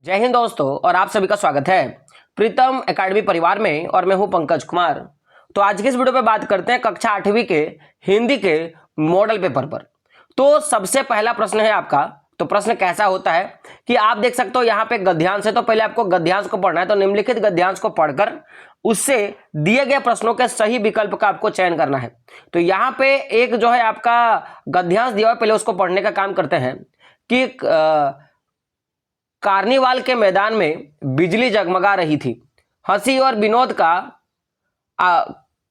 जय हिंद दोस्तों, और आप सभी का स्वागत है प्रीतम एकेडमी परिवार में। और मैं हूं पंकज कुमार। तो आज की इस वीडियो पे बात करते हैं कक्षा 8वीं के हिंदी के मॉडल पेपर पर। तो सबसे पहला प्रश्न है आपका। तो प्रश्न कैसा होता है कि आप देख सकते हो यहाँ पे गद्यांश है। तो पहले आपको गद्यांश को पढ़ना है। तो निम्नलिखित गद्यांश को पढ़कर उससे दिए गए प्रश्नों के सही विकल्प का आपको चयन करना है। तो यहाँ पे एक जो है आपका गद्यांश दिया हुआ, पहले उसको पढ़ने का काम करते हैं कि कार्निवाल के मैदान में बिजली जगमगा रही थी, हंसी और विनोद का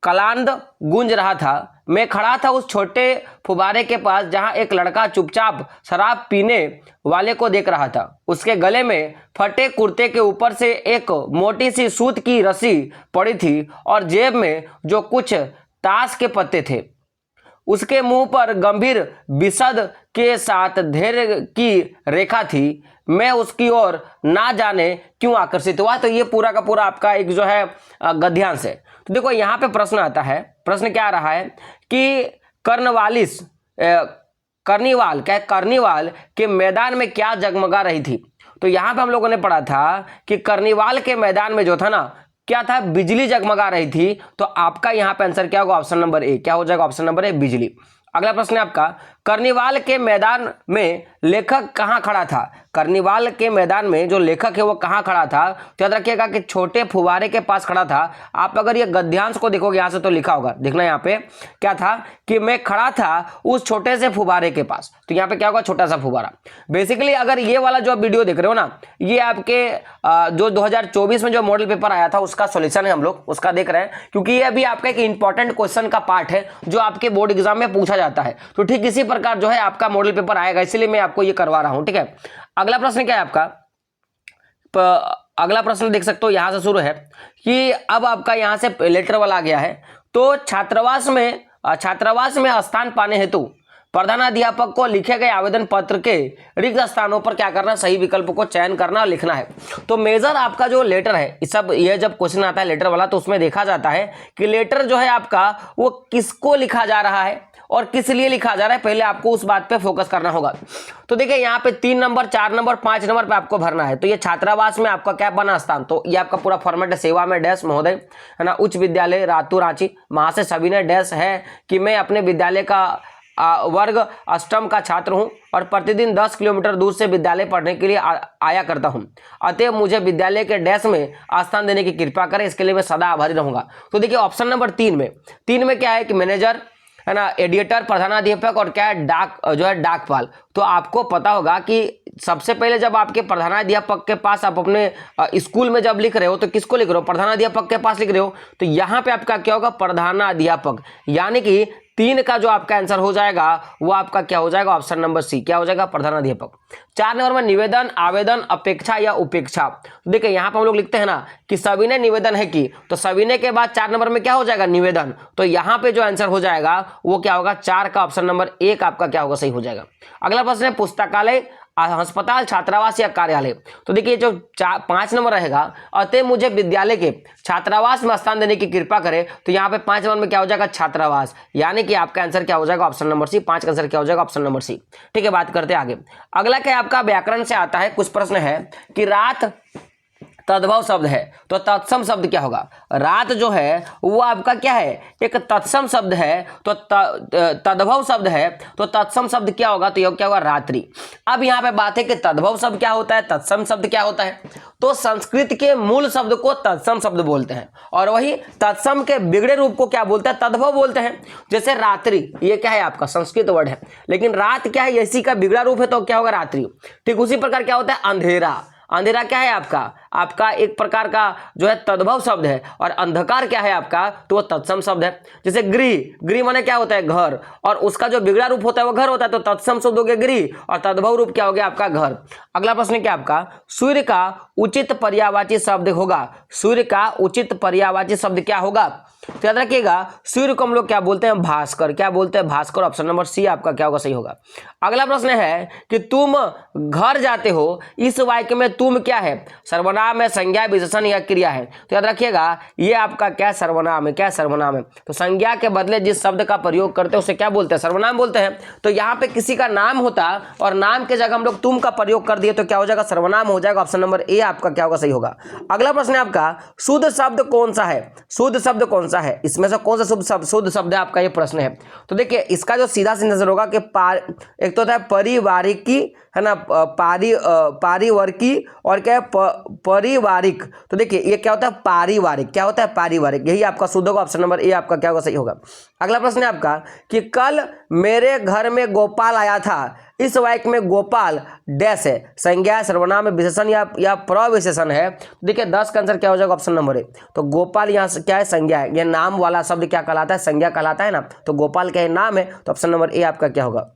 कलांद गूंज रहा था। मैं खड़ा था उस छोटे फुब्बारे के पास जहां एक लड़का चुपचाप शराब पीने वाले को देख रहा था। उसके गले में फटे कुर्ते के ऊपर से एक मोटी सी सूत की रस्सी पड़ी थी और जेब में जो कुछ ताश के पत्ते थे। उसके मुंह पर गंभीर विषद के साथ धैर्य की रेखा थी। मैं उसकी ओर ना जाने क्यों आकर्षित हुआ। तो ये पूरा का पूरा आपका एक जो है गद्यांश है। तो देखो यहाँ पे प्रश्न आता है। प्रश्न क्या आ रहा है कि कार्निवाल के मैदान में क्या जगमगा रही थी। तो यहाँ पे हम लोगों ने पढ़ा था कि कार्निवाल के मैदान में जो था ना, क्या था, बिजली जगमगा रही थी। तो आपका यहाँ पे आंसर क्या होगा? Option number A. क्या हो जाएगा? ऑप्शन नंबर ए, बिजली। अगला प्रश्न है आपका, कार्निवाल के मैदान में लेखक कहाँ खड़ा था। कार्निवाल के मैदान में जो लेखक है वो कहाँ खड़ा था? तो याद रखिएगा कि छोटे फुवारे के पास खड़ा था। आप अगर ये गद्यांश को देखोगे यहाँ से तो लिखा होगा, देखना यहाँ पे क्या था कि मैं खड़ा था उस छोटे से फुवारे के पास। तो यहाँ पे क्या होगा? छोटा सा फुवारा। बेसिकली अगर ये वाला जो वीडियो देख रहे हो ना, ये आपके जो 2024 में जो मॉडल पेपर आया था उसका सोल्यूशन है, हम लोग उसका देख रहे हैं, क्योंकि ये अभी आपका एक इंपॉर्टेंट क्वेश्चन का पार्ट है जो आपके बोर्ड एग्जाम में पूछा जाता है। तो ठीक इसी प्रकार जो है आपका मॉडल पेपर आएगा, इसलिए मैं आपको ये करवा रहा हूं। ठीक है, अगला प्रश्न क्या है आपका? अगला प्रश्न देख सकते हो यहां से शुरू है कि अब आपका यहां से लेटर वाला आ गया है। तो छात्रावास में स्थान पाने हेतु प्रधानाध्यापक को लिखे गए आवेदन पत्र के रिक्त स्थानों पर क्या करना? सही विकल्प को चयन करना और लिखना है। तो मेजर आपका जो लेटर है, ये जब क्वेश्चन आता है लेटर वाला, तो उसमें देखा जाता है कि लेटर जो है आपका वो किसको लिखा जा रहा है और किस लिए लिखा जा रहा है। पहले आपको उस बात पे फोकस करना होगा। तो देखिए यहाँ पे 3 नंबर, 4 नंबर, 5 नंबर पे आपको भरना है। तो ये छात्रावास में आपका क्या बना स्थान, तो ये आपका पूरा फॉर्मेट है। सेवा में डैश महोदय, है ना, उच्च विद्यालय रातू रांची। वहां से सभी ने डैश है कि मैं अपने विद्यालय का वर्ग अष्टम का छात्र हूं और प्रतिदिन 10 किलोमीटर दूर से विद्यालय पढ़ने के लिए आया करता हूं। अतएव मुझे विद्यालय के डैश में स्थान देने की कृपा करें, इसके लिए मैं सदा आभारी रहूंगा। तो देखिए ऑप्शन नंबर 3 में क्या है कि मैनेजर, है ना, एडिटर, प्रधानाध्यापक और क्या है, डाकपाल। तो आपको पता होगा कि सबसे पहले जब आपके प्रधानाध्यापक के पास आप अपने स्कूल में जब लिख रहे हो तो किसको लिख रहे हो? प्रधानाध्यापक के पास लिख रहे हो। तो यहाँ पे आपका क्या होगा? प्रधानाध्यापक। यानी कि 3 का जो आपका आंसर हो जाएगा वो आपका क्या हो जाएगा? Option number C. क्या हो जाएगा? प्रधानाध्यापक। 4 नंबर में निवेदन, आवेदन, अपेक्षा या उपेक्षा। तो देखिए यहाँ पे हम लोग लिखते हैं ना कि सविनय निवेदन है कि, तो सविनय के बाद 4 नंबर में क्या हो जाएगा? निवेदन। तो यहाँ पे जो आंसर हो जाएगा वो क्या होगा? 4 का ऑप्शन नंबर 1 आपका क्या होगा? सही हो जाएगा। अगला प्रश्न है पुस्तकालय, अस्पताल, छात्रावास या कार्यालय। तो देखिए जो 5 नंबर रहेगा, अतः मुझे विद्यालय के छात्रावास में स्थान देने की कृपा करें। तो यहाँ पे 5 नंबर में क्या हो जाएगा? छात्रावास। यानी कि आपका आंसर क्या हो जाएगा? ऑप्शन नंबर सी। 5 का आंसर क्या हो जाएगा? Option number C. ठीक है, बात करते हैं आगे। अगला क्या आपका व्याकरण से आता है। कुछ प्रश्न है कि रात तद्भव शब्द है, तो तत्सम शब्द क्या होगा? रात जो है वो आपका क्या है? एक तत्सम शब्द है। तो तद्भव शब्द है, तो तत्सम शब्द क्या होगा? तो यह क्या होगा? रात्रि। अब यहाँ पे बात है कि तद्भव शब्द क्या होता है, तत्सम शब्द क्या होता है। तो संस्कृत के मूल शब्द को तत्सम शब्द बोलते हैं और वही तत्सम के बिगड़े रूप को क्या बोलते हैं? तद्भव बोलते हैं। जैसे रात्रि, ये क्या है आपका? संस्कृत वर्ड है, लेकिन रात क्या है? इसी का बिगड़ा रूप है, तो क्या होगा? रात्रि। ठीक उसी प्रकार क्या होता है? अंधेरा। अंधेरा क्या है आपका एक प्रकार का जो है तद्भव शब्द है। और अंधकार क्या है आपका? तो वो तत्सम शब्द है। जैसे गृह माने क्या होता है? घर, और उसका जो बिगड़ा रूप होता है वो घर होता है। तो तत्सम शब्द हो गया गृह और तद्भव रूप क्या हो गया आपका? घर। अगला प्रश्न क्या आपका? सूर्य का उचित पर्यायवाची शब्द होगा। सूर्य का उचित पर्यायवाची शब्द क्या होगा? तो याद रखिएगा सूर्य को हम लोग क्या बोलते हैं, भास्कर। क्या बोलते हैं, भास्कर। ऑप्शन नंबर सी आपका क्या होगा, सही होगा। अगला प्रश्न है कि तुम घर जाते हो, इस वाक्य में तुम क्या है, सर्वनाम है, संज्ञा, विशेषण या क्रिया है। तो याद रखिएगा ये आपका क्या सर्वनाम है, क्या सर्वनाम है। तो संज्ञा के बदले जिस शब्द का प्रयोग करते हैं उसे क्या बोलते हैं, सर्वनाम बोलते हैं। तो यहाँ पे किसी का नाम होता और नाम के जगह हम लोग तुम का प्रयोग कर दिए तो क्या हो जाएगा, सर्वनाम हो जाएगा। ऑप्शन नंबर ए आपका क्या होगा, सही होगा। अगला प्रश्न है आपका शुद्ध शब्द कौन सा है, शुद्ध शब्द कौन सा है, इसमें से कौन सा शुद्ध शब्द है आपका, ये प्रश्न है। तो देखिए इसका जो सीधा आंसर होगा कि एक तो होता है पारिवारिकी, है ना, पारिवारिकी, और क्या है पारिवारिक। तो देखिए ये क्या होता है, पारिवारिक। क्या होता है, पारिवारिक। यही आपका शुद्ध होगा। ऑप्शन नंबर ए आपका क्या होगा, सही होगा। अगला प्रश्न है आपका कि कल मेरे घर में गोपाल आया था, इस वाक्य में गोपाल डैश है, संज्ञा, सर्वनाम, विशेषण या प्रविशेषण है। देखिए 10 का आंसर क्या हो जाएगा, ऑप्शन नंबर ए। तो गोपाल यहाँ से क्या है, संज्ञा है। यह नाम वाला शब्द क्या कहलाता है, संज्ञा कहलाता है ना। तो गोपाल क्या नाम है, तो ऑप्शन नंबर ए आपका क्या होगा।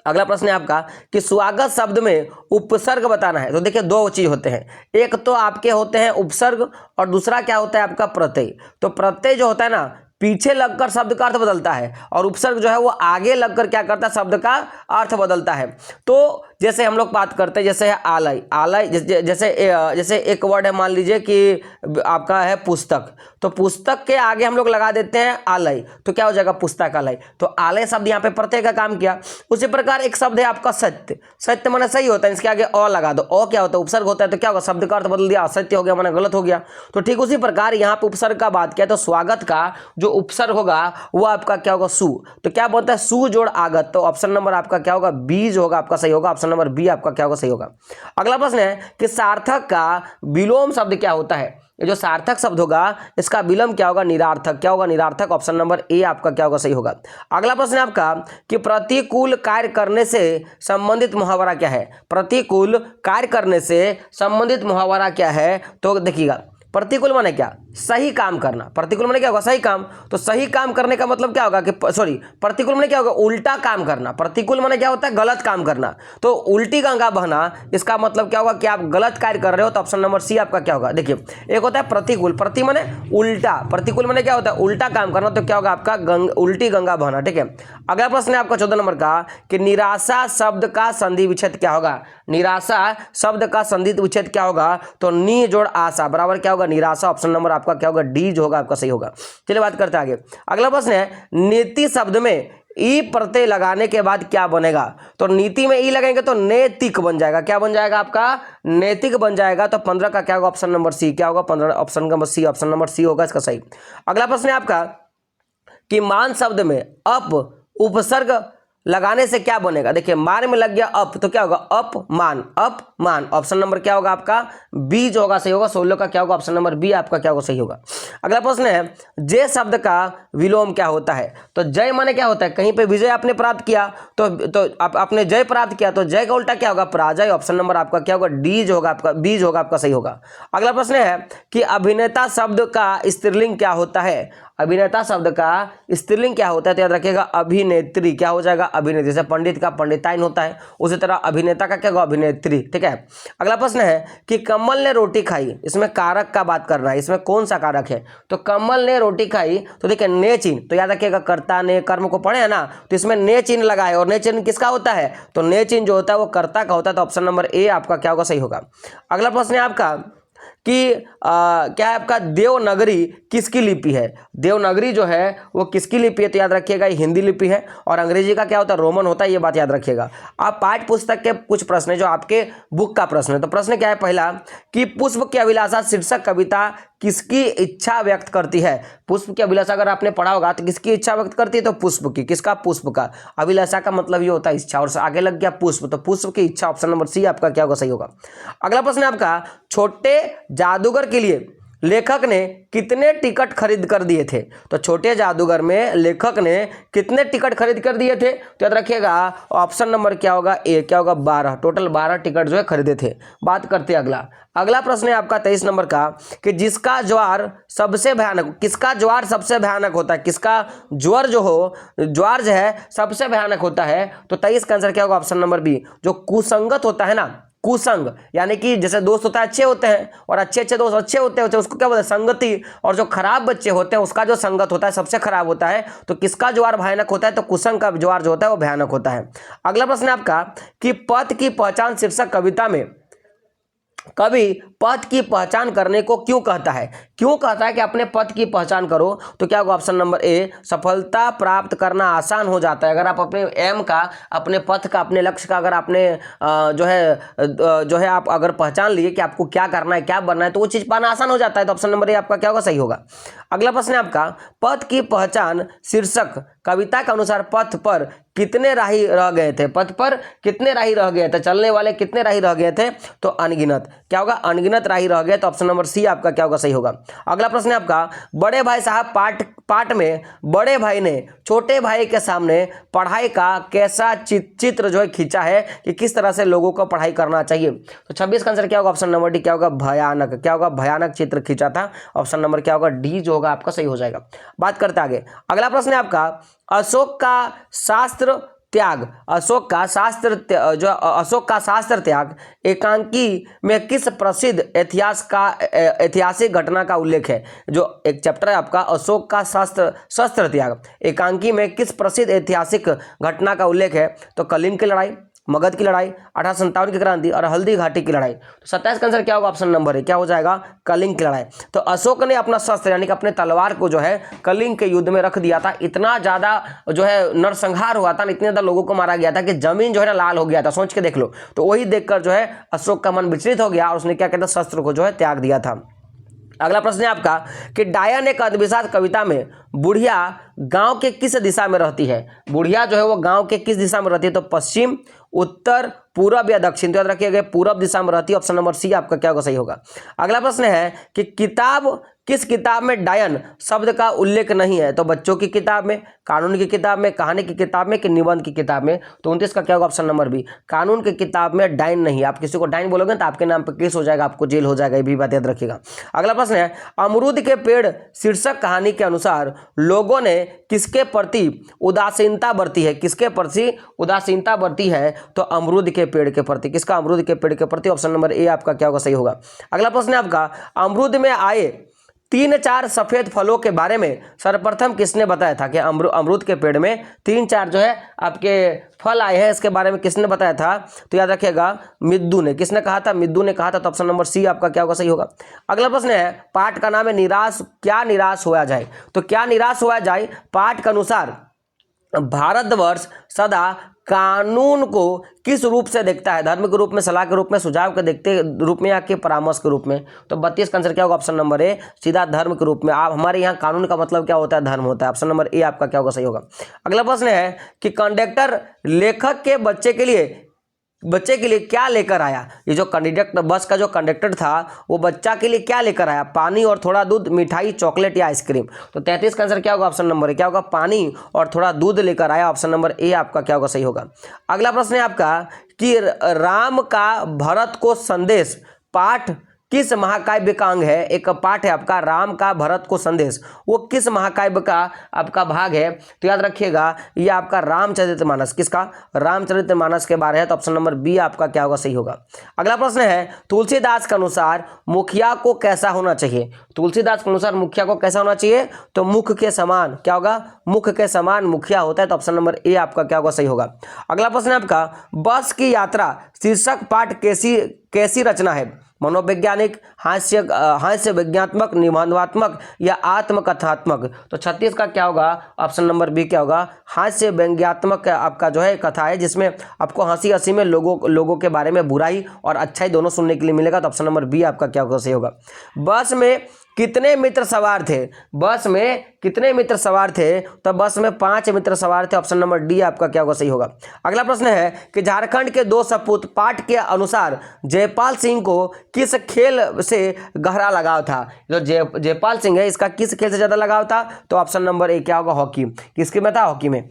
अगला प्रश्न है आपका कि स्वागत शब्द में उपसर्ग बताना है। तो देखिए दो चीज होते हैं, एक तो आपके होते हैं उपसर्ग और दूसरा क्या होता है आपका प्रत्यय। तो प्रत्यय जो होता है ना पीछे लगकर शब्द का अर्थ बदलता है और उपसर्ग जो है वो आगे लगकर क्या करता है, शब्द का अर्थ बदलता है। तो जैसे हम लोग बात करते हैं, जैसे है आलय, आलय जैसे एक वर्ड है, मान लीजिए कि आपका है पुस्तक, तो पुस्तक के आगे हम लोग लगा देते हैं आलय, तो क्या हो जाएगा, पुस्तकालय। तो आलय शब्द यहाँ पे प्रत्यय का काम किया। उसी प्रकार एक शब्द है आपका सत्य, सत्य माने सही होता है, इसके आगे अ लगा दो, अ क्या होता है, उपसर्ग होता है, तो क्या होगा, शब्द का अर्थ बदल दिया, असत्य हो गया माने गलत हो गया। तो ठीक उसी प्रकार यहाँ पे उपसर्ग का बात किया, तो स्वागत का जो उपसर्ग होगा वो आपका क्या होगा, सु। तो क्या बोलता है, सु जोड़ आगत। तो ऑप्शन नंबर आपका क्या होगा, बी जो होगा आपका सही होगा। ऑप्शन नंबर बी आपका क्या होगा, सही होगा। अगला प्रश्न है कि सार्थक का विलोम शब्द क्या होता है। ये जो सार्थक शब्द होगा इसका विलोम क्या होगा, निरार्थक। क्या होगा, निरार्थक। ऑप्शन नंबर ए आपका क्या होगा, सही होगा। अगला प्रश्न है आपका कि प्रतिकूल कार्य करने से संबंधित मुहावरा क्या है। प्रतिकूल कार्य करने से संबंधित मुहावरा क्या है, तो देखिएगा प्रतिकूल माने क्या, सही काम करना। प्रतिकूल माने क्या होगा, सही काम। तो सही काम करने का मतलब क्या होगा कि प्रतिकूल माने क्या होगा, उल्टा काम करना। प्रतिकूल माने क्या होता है, गलत काम करना। तो उल्टी गंगा बहना, इसका मतलब क्या होगा कि आप गलत कार्य कर रहे हो। तो ऑप्शन नंबर सी आपका क्या होगा। देखिए एक होता है प्रतिकूल, प्रति माने उल्टा, प्रतिकूल माने क्या होता है, उल्टा काम करना। तो क्या होगा आपका उल्टी गंगा बहना। ठीक है। अगला प्रश्न है आपका 14 नंबर का कि निराशा शब्द का संधि विच्छेद क्या होगा। निराशा शब्द का संधि विच्छेद क्या होगा, तो नी जोड़ आशा बराबर क्या होगा, निराशा। ऑप्शन नंबर आपका क्या होगा, डी जो होगा आपका सही होगा। चलिए बात करते हैं आगे। अगला प्रश्न है नीति शब्द में ई प्रत्यय लगाने के बाद क्या बनेगा। तो नीति में ई लगेंगे तो नैतिक बन जाएगा। क्या बन जाएगा आपका, नैतिक बन जाएगा। तो 15 का क्या होगा, ऑप्शन नंबर सी। क्या होगा 15, option number C. Option number C होगा इसका सही। अगला प्रश्न है आपका कि मान शब्द में अप उपसर्ग लगाने से क्या बनेगा। देखिए मान में लग गया अप, तो क्या होगा, अपमान, अपमान। ऑप्शन नंबर क्या होगा आपका, बी जो होगा सही होगा। 16 का क्या होगा, ऑप्शन नंबर बी आपका क्या होगा, सही होगा। अगला प्रश्न है जय शब्द का विलोम क्या होता है। तो जय माने क्या होता है, कहीं पे विजय आपने प्राप्त किया तो आपने जय प्राप्त किया, तो जय का उल्टा क्या होगा, पराजय। ऑप्शन नंबर आपका क्या होगा, डी जो होगा आपका, बी जो होगा आपका सही होगा। अगला प्रश्न है कि अभिनेता शब्द का स्त्रीलिंग क्या होता है। अभिनेता शब्द का स्त्रीलिंग क्या होता है, तो याद रखिएगा अभिनेत्री। क्या हो जाएगा, अभिनेत्री। जैसे पंडित का पंडिताइन होता है, उसी तरह अभिनेता का क्या होगा, अभिनेत्री। ठीक है। अगला प्रश्न है कि कमल ने रोटी खाई, इसमें कारक का बात करना है, इसमें कौन सा कारक है। तो कमल ने रोटी खाई, तो देखिए ने चिन्ह, तो याद रखिएगा कर्ता ने कर्म को पढ़े है ना, तो इसमें ने चिन्ह लगा है और ने चिन्ह किसका होता है, तो ने चिन्ह जो होता है वो कर्ता का होता है। तो ऑप्शन नंबर ए आपका क्या होगा, सही होगा। अगला प्रश्न है आपका कि क्या है आपका देवनागरी किसकी लिपि है। देवनागरी जो है वो किसकी लिपि है, तो याद रखिएगा ये हिंदी लिपि है और अंग्रेजी का क्या होता है, रोमन होता है। ये बात याद रखिएगा। आप पाठ्य पुस्तक के कुछ प्रश्न है जो आपके बुक का प्रश्न है। तो प्रश्न क्या है पहला कि पुष्प की अभिलाषा शीर्षक कविता किसकी इच्छा व्यक्त करती है। पुष्प की अभिलाषा अगर आपने पढ़ा होगा तो किसकी इच्छा व्यक्त करती है, तो पुष्प की। किसका, पुष्प का। अभिलाषा का मतलब ये होता है इच्छा, और आगे लग गया पुष्प, तो पुष्प की इच्छा। ऑप्शन नंबर सी आपका क्या होगा, सही होगा। अगला प्रश्न है आपका छोटे जादूगर के लिए लेखक ने कितने टिकट खरीद कर दिए थे। तो छोटे जादूगर में लेखक ने कितने टिकट खरीद कर दिए थे, तो याद रखिएगा ऑप्शन नंबर क्या होगा, ए। क्या होगा, 12। टोटल 12 टिकट जो है खरीदे थे। बात करते हैं अगला प्रश्न है आपका 23 नंबर का कि जिसका ज्वार सबसे भयानक, किसका ज्वार सबसे भयानक होता है, किसका ज्वर जो हो, ज्वार जो है सबसे भयानक होता है। तो 23 का आंसर क्या होगा, ऑप्शन नंबर बी। जो कुसंगत होता है ना, कुसंग, यानी कि जैसे दोस्त होता है अच्छे होते हैं और अच्छे अच्छे दोस्त अच्छे होते हैं उसको क्या बोलते हैं संगति, और जो खराब बच्चे होते हैं उसका जो संगत होता है सबसे खराब होता है। तो किसका ज्वार भयानक होता है, तो कुसंग का ज्वार जो होता है वो भयानक होता है। अगला प्रश्न है आपका कि पथ की पहचान शीर्षक कविता में कवि पथ की पहचान करने को क्यों कहता है, क्यों कहता है कि अपने पथ की पहचान करो, तो क्या होगा ऑप्शन नंबर ए, सफलता प्राप्त करना आसान हो जाता है। अगर आप अपने एम का, अपने पथ का, अपने लक्ष्य का अगर आपने जो है आप अगर पहचान लिए कि आपको क्या करना है, क्या बनना है, तो वो चीज पाना आसान हो जाता है। तो ऑप्शन नंबर ए आपका क्या होगा, सही होगा। अगला प्रश्न है आपका पथ की पहचान शीर्षक कविता के अनुसार पथ पर कितने राही रह गए थे, पथ पर कितने राही रह गए थे, चलने वाले कितने राही रह गए थे, तो अनगिनत, क्या होगा अनगिनत राही रह गए। तो ऑप्शन नंबर सी आपका क्या होगा, सही होगा। अगला प्रश्न है आपका बड़े भाई साहब पाठ में बड़े भाई ने छोटे भाई के सामने पढ़ाई का कैसा चित्र जो है खींचा है कि किस तरह से लोगों को पढ़ाई करना चाहिए। तो 26 का आंसर क्या होगा, ऑप्शन नंबर डी, क्या होगा भयानक, क्या होगा भयानक चित्र खींचा था। ऑप्शन नंबर क्या होगा, डी जो होगा आपका सही हो जाएगा। बात करते आगे। अगला प्रश्न है आपका अशोक का शास्त्र त्याग, अशोक का शास्त्र त्याग एकांकी में किस प्रसिद्ध ऐतिहासिक घटना का उल्लेख है। जो एक चैप्टर है आपका अशोक का शस्त्र त्याग एकांकी में किस प्रसिद्ध ऐतिहासिक घटना का उल्लेख है, तो कलिंग की लड़ाई, मगध की लड़ाई, 1857 की क्रांति और हल्दी घाटी की लड़ाई। तो 27 का आंसर क्या होगा, ऑप्शन नंबर है, क्या हो जाएगा कलिंग की लड़ाई। तो अशोक ने अपना शस्त्र यानी कि अपने तलवार को जो है कलिंग के युद्ध में रख दिया था। इतना ज्यादा जो है नरसंहार हुआ था, इतने ज्यादा लोगों को मारा गया था कि जमीन जो है ना लाल हो गया था, सोच के देख लो। तो वही देखकर जो है अशोक का मन विचलित हो गया और उसने क्या कहता शस्त्र को जो है त्याग दिया था। अगला प्रश्न है आपका कि डायन एक अंधविश्वास कविता में बुढ़िया गांव के किस दिशा में रहती है, बुढ़िया जो है वो गांव के किस दिशा में रहती है, तो पश्चिम, उत्तर, पूरब या दक्षिण। तो याद रखिएगा पूरब दिशा में रहती है। ऑप्शन नंबर सी आपका क्या होगा, सही होगा। अगला प्रश्न है कि किस किताब में डायन शब्द का उल्लेख नहीं है, तो बच्चों की किताब में, कानून की किताब में, कहानी की किताब में कि निबंध की किताब में। तो 29 का क्या होगा, ऑप्शन नंबर बी, कानून की किताब में डायन नहीं। आप किसी को डायन बोलोगे तो आपके नाम पर केस हो जाएगा, आपको जेल हो जाएगा, ये भी बात याद रखिएगा। अगला प्रश्न है अमरूद के पेड़ शीर्षक कहानी के अनुसार लोगों ने किसके प्रति उदासीनता बरती है, किसके प्रति उदासीनता बरती है, तो अमरूद के पेड़ के प्रति। किसका, अमरूद के पेड़ के प्रति। ऑप्शन नंबर ए आपका क्या होगा, सही होगा। अगला प्रश्न है आपका अमरूद में आए 3-4 सफेद फलों के बारे में सर्वप्रथम किसने बताया था कि अमरूद के पेड़ में 3-4 जो है आपके फल आए हैं, इसके बारे में किसने बताया था, तो याद रखिएगा मिद्दू ने। किसने कहा था, मिद्दू ने कहा था। तो ऑप्शन नंबर सी आपका क्या होगा, सही होगा। अगला प्रश्न है पाठ का नाम है निराश, क्या निराश होया जाए, तो क्या निराश होया जाए। पाठ के अनुसार भारतवर्ष सदा कानून को किस रूप से देखता है, धर्म के रूप में, सलाह के रूप में, सुझाव के देखते रूप में या के परामर्श के रूप में। तो 32 का आंसर क्या होगा, ऑप्शन नंबर ए, सीधा धर्म के रूप में। आप हमारे यहाँ कानून का मतलब क्या होता है, धर्म होता है। ऑप्शन नंबर ए आपका क्या होगा, सही होगा। अगला प्रश्न है कि कंडक्टर लेखक के बच्चे के लिए क्या लेकर आया। ये जो कंडक्टर, बस का जो कंडक्टर था वो बच्चा के लिए क्या लेकर आया, पानी और थोड़ा दूध, मिठाई, चॉकलेट या आइसक्रीम। तो 33 का आंसर क्या होगा, ऑप्शन नंबर ए, क्या होगा पानी और थोड़ा दूध लेकर आया। ऑप्शन नंबर ए आपका क्या होगा, सही होगा। अगला प्रश्न है आपका कि राम का भरत को संदेश पाठ किस महाकाव्य का अंग है। एक पाठ है आपका राम का भरत को संदेश, वो किस महाकाव्य का आपका भाग है, तो याद रखिएगा ये आपका रामचरितमानस। किसका, रामचरितमानस के बारे है। तो ऑप्शन नंबर बी आपका क्या होगा, सही होगा। अगला प्रश्न है तुलसीदास के अनुसार मुखिया को कैसा होना चाहिए। तुलसीदास के अनुसार मुखिया को कैसा होना चाहिए, तो मुख के समान, क्या होगा, मुख के समान मुखिया होता है। तो ऑप्शन नंबर ए आपका क्या होगा, सही होगा। अगला प्रश्न है आपका बस की यात्रा शीर्षक पाठ कैसी रचना है, मनोवैज्ञानिक, हास्य विज्ञात्मक, निबंधात्मक या आत्मकथात्मक। तो 36 का क्या होगा, ऑप्शन नंबर बी क्या होगा, हास्य व्यंग्यात्मक आपका जो है कथा है जिसमें आपको हंसी हंसी में लोगों के बारे में बुराई और अच्छाई दोनों सुनने के लिए मिलेगा। तो ऑप्शन नंबर बी आपका क्या होगा, सही होगा। बस में कितने मित्र सवार थे, बस में कितने मित्र सवार थे, तो बस में 5 मित्र सवार थे। ऑप्शन नंबर डी आपका क्या होगा, सही होगा। अगला प्रश्न है कि झारखंड के 2 सपूत पाठ के अनुसार जयपाल सिंह को किस खेल से गहरा लगाव था। जो जयपाल सिंह है इसका किस खेल से ज्यादा लगाव था, तो ऑप्शन नंबर ए क्या होगा, हॉकी। किसके में था, हॉकी में।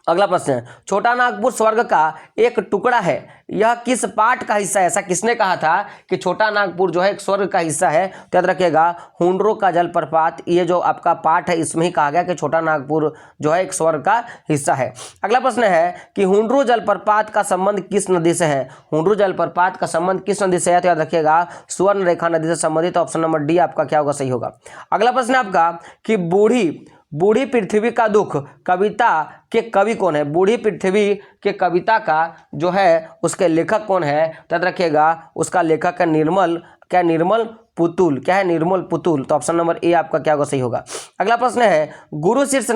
अगला प्रश्न है, छोटा नागपुर स्वर्ग का एक टुकड़ा है, यह किस पाठ का हिस्सा है? ऐसा किसने कहा था कि छोटा नागपुर जो है एक स्वर्ग का हिस्सा है? तो याद रखिएगा हुंड्रो का जलप्रपात, ये जो आपका पाठ है इसमें ही कहा गया कि छोटा नागपुर जो है एक स्वर्ग का हिस्सा है। अगला प्रश्न है कि हुंड्रो जलप्रपात का संबंध किस नदी से है? हुंड्रो जलप्रपात का संबंध किस नदी से है? तो याद रखिएगा स्वर्ण रेखा नदी से संबंधित। ऑप्शन नंबर डी आपका क्या होगा? सही होगा। अगला प्रश्न है आपका कि बूढ़ी पृथ्वी का दुख कविता के कवि कौन है? बूढ़ी पृथ्वी के कविता का जो है उसके लेखक कौन है? तो याद रखिएगा उसका लेखक है निर्मल पुतुल। क्या है? निर्मल पुतुल। तो ऑप्शन नंबर ए आपका क्या होगा? सही होगा। अगला प्रश्न है गुरु शीर्ष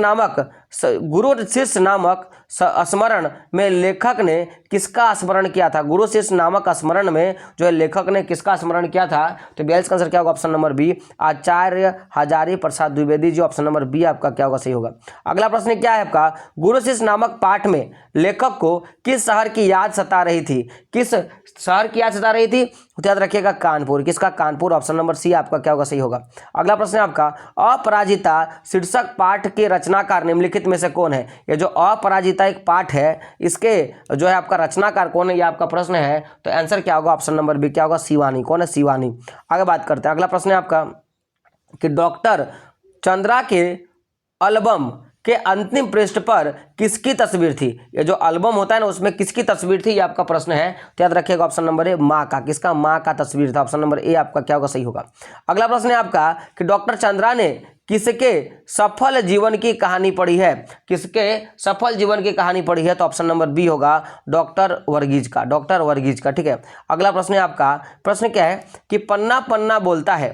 नामक स्मरण में लेखक ने किसका स्मरण किया था? गुरु शीर्ष नामक स्मरण में जो है लेखक ने किसका स्मरण किया था? तो 42 का आंसर क्या होगा? ऑप्शन नंबर बी आचार्य Hazari Prasad Dwivedi ji. Option number B आपका क्या होगा? सही होगा। अगला प्रश्न क्या है आपका? गुरु शीर्ष नामक पाठ में लेखक को किस शहर की याद सता रही थी? किस शहर की याद सता रही थी? तो याद रखिएगा कानपुर। किसका? कानपुर। ऑप्शन नंबर सी आपका क्या होगा? सही होगा। अगला प्रश्न है आपका अपराजिता शीर्षक पाठ के रचनाकार निम्नलिखित में से कौन है? ये जो अपराजिता एक पाठ है इसके जो है आपका रचनाकार कौन है, ये आपका प्रश्न है। तो आंसर क्या होगा? ऑप्शन नंबर बी क्या होगा? शिवानी। कौन है? शिवानी। आगे बात करते हैं। अगला प्रश्न है आपका कि डॉक्टर चंद्रा के एल्बम के अंतिम पृष्ठ पर किसकी तस्वीर थी? ये जो एल्बम होता है ना उसमें किसकी तस्वीर थी, ये आपका प्रश्न है। तो याद रखिएगा ऑप्शन नंबर ए माँ का। किसका? माँ का तस्वीर था। ऑप्शन नंबर ए आपका क्या होगा? सही होगा। अगला प्रश्न है आपका कि डॉक्टर चंद्रा ने किसके सफल जीवन की कहानी पढ़ी है? किसके सफल जीवन की कहानी पढ़ी है? तो ऑप्शन नंबर बी होगा डॉक्टर वर्गीज का। डॉक्टर वर्गीज का। ठीक है। अगला प्रश्न है आपका, प्रश्न क्या है कि पन्ना पन्ना बोलता है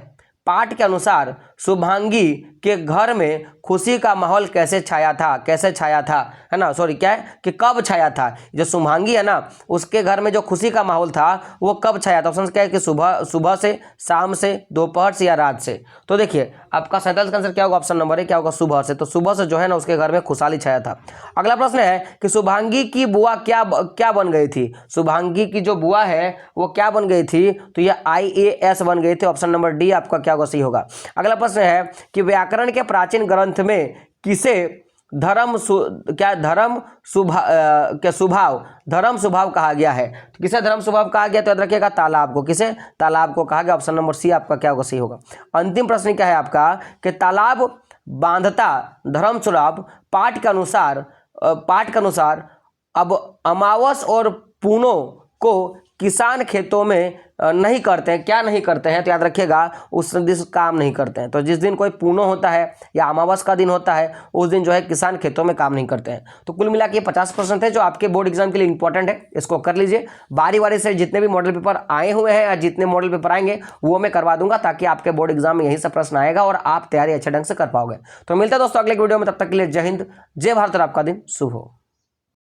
पाठ के अनुसार शुभांगी के घर में खुशी का माहौल कैसे छाया था? कैसे छाया था, है ना? सॉरी, क्या है कि कब छाया था? जो शुभांगी है ना उसके घर में जो खुशी का माहौल था वो कब छाया था? ऑप्शन क्या है कि सुबह से, शाम से, दोपहर से या रात से। तो देखिए आपका 47 का आंसर क्या होगा? ऑप्शन नंबर ए क्या होगा? सुबह से। तो सुबह से जो है ना उसके घर में खुशहाली छाया था। अगला प्रश्न है कि शुभांगी की बुआ क्या बन गई थी? शुभांगी की जो बुआ है वो क्या बन गई थी? तो ये IAS बन गई थी। ऑप्शन नंबर डी आपका क्या होगा? सही होगा। अगला प्रश्न है कि व्याकरण के प्राचीन ग्रंथ में किसे धर्म स्वभाव कहा गया है? तो किसे धर्म स्वभाव कहा गया? तो याद रखिएगा तालाब को। किसे? तालाब को कहा गया। ऑप्शन नंबर सी आपका क्या होगा? सही होगा। अंतिम प्रश्न क्या है आपका कि तालाब बांधता धर्म स्वभाव पाठ के अनुसार अब अमावस और पूनों को किसान खेतों में नहीं करते हैं। क्या नहीं करते हैं? तो याद रखिएगा उस दिन काम नहीं करते हैं। तो जिस दिन कोई पूनो होता है या अमावस का दिन होता है उस दिन जो है किसान खेतों में काम नहीं करते हैं। तो कुल मिला के 50 प्रश्न थे जो आपके बोर्ड एग्जाम के लिए इंपॉर्टेंट है। इसको कर लीजिए। बारी बारी से जितने भी मॉडल पेपर आए हुए हैं या जितने मॉडल पेपर आएंगे वो मैं करवा दूंगा ताकि आपके बोर्ड एग्जाम में यही सब प्रश्न आएगा और आप तैयारी अच्छे ढंग से कर पाओगे। तो मिलते हैं दोस्तों अगले वीडियो में। तब तक के लिए जय हिंद, जय भारत और आपका दिन शुभ हो।